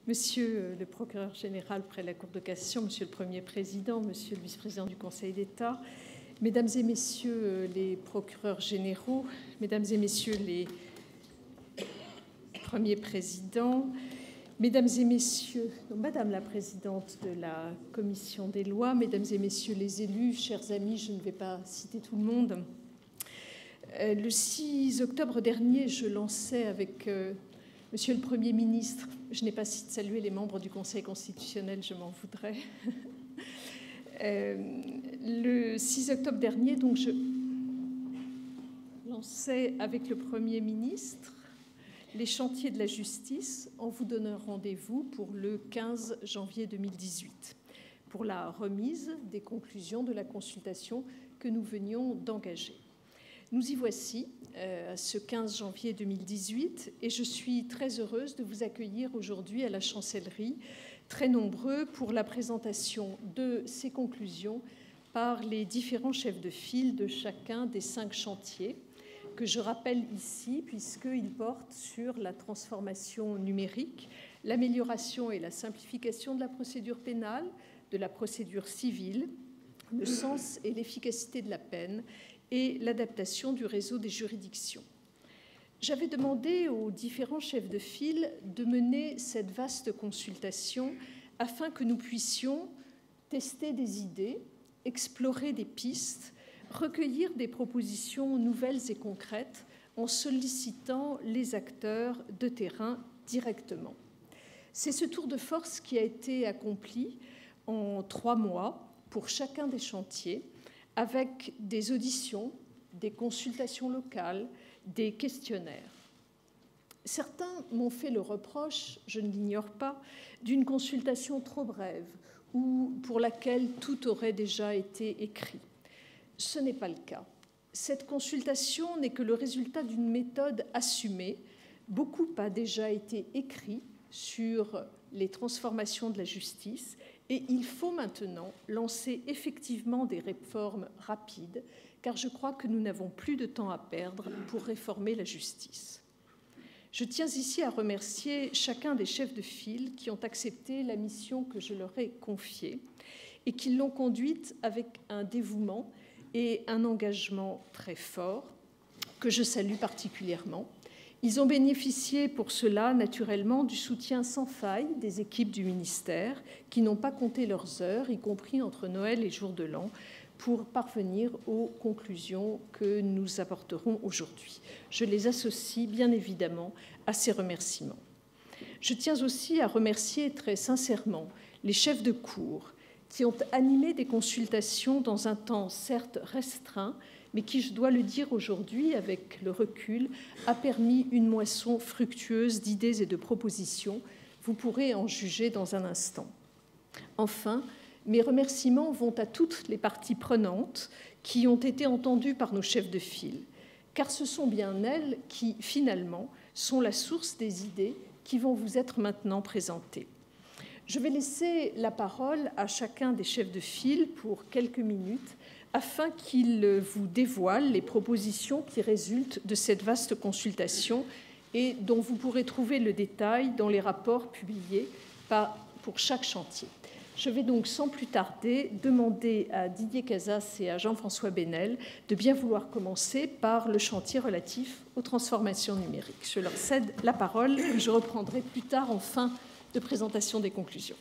Monsieur le procureur général près la Cour de cassation, Monsieur le Premier Président, Monsieur le Vice-président du Conseil d'État, Mesdames et Messieurs les procureurs généraux, Mesdames et Messieurs les Premiers Présidents, Mesdames et Messieurs, Madame la Présidente de la Commission des lois, Mesdames et Messieurs les élus, chers amis, je ne vais pas citer tout le monde. Le 6 octobre dernier, je lançais avec Monsieur le Premier ministre, je n'ai pas salué les membres du Conseil constitutionnel, je m'en voudrais. Le 6 octobre dernier, donc, je lançais avec le Premier ministre les chantiers de la justice en vous donnant rendez-vous pour le 15 janvier 2018, pour la remise des conclusions de la consultation que nous venions d'engager. Nous y voici, ce 15 janvier 2018, et je suis très heureuse de vous accueillir aujourd'hui à la Chancellerie, très nombreux pour la présentation de ces conclusions par les différents chefs de file de chacun des 5 chantiers que je rappelle ici, puisqu'ils portent sur la transformation numérique, l'amélioration et la simplification de la procédure pénale, de la procédure civile, le sens et l'efficacité de la peine, et l'adaptation du réseau des juridictions. J'avais demandé aux différents chefs de file de mener cette vaste consultation afin que nous puissions tester des idées, explorer des pistes, recueillir des propositions nouvelles et concrètes en sollicitant les acteurs de terrain directement. C'est ce tour de force qui a été accompli en 3 mois pour chacun des chantiers, avec des auditions, des consultations locales, des questionnaires. Certains m'ont fait le reproche, je ne l'ignore pas, d'une consultation trop brève ou pour laquelle tout aurait déjà été écrit. Ce n'est pas le cas. Cette consultation n'est que le résultat d'une méthode assumée. Beaucoup a déjà été écrit sur les transformations de la justice et il faut maintenant lancer effectivement des réformes rapides, car je crois que nous n'avons plus de temps à perdre pour réformer la justice. Je tiens ici à remercier chacun des chefs de file qui ont accepté la mission que je leur ai confiée et qui l'ont conduite avec un dévouement et un engagement très fort, que je salue particulièrement. Ils ont bénéficié pour cela, naturellement, du soutien sans faille des équipes du ministère qui n'ont pas compté leurs heures, y compris entre Noël et Jour de l'An, pour parvenir aux conclusions que nous apporterons aujourd'hui. Je les associe bien évidemment à ces remerciements. Je tiens aussi à remercier très sincèrement les chefs de cour qui ont animé des consultations dans un temps certes restreint, mais qui, je dois le dire aujourd'hui avec le recul, a permis une moisson fructueuse d'idées et de propositions. Vous pourrez en juger dans un instant. Enfin, mes remerciements vont à toutes les parties prenantes qui ont été entendues par nos chefs de file, car ce sont bien elles qui, finalement, sont la source des idées qui vont vous être maintenant présentées. Je vais laisser la parole à chacun des chefs de file pour quelques minutes afin qu'il vous dévoile les propositions qui résultent de cette vaste consultation et dont vous pourrez trouver le détail dans les rapports publiés pour chaque chantier. Je vais donc sans plus tarder demander à Didier Casas et à Jean-François Besnel de bien vouloir commencer par le chantier relatif aux transformations numériques. Je leur cède la parole et je reprendrai plus tard en fin de présentation des conclusions.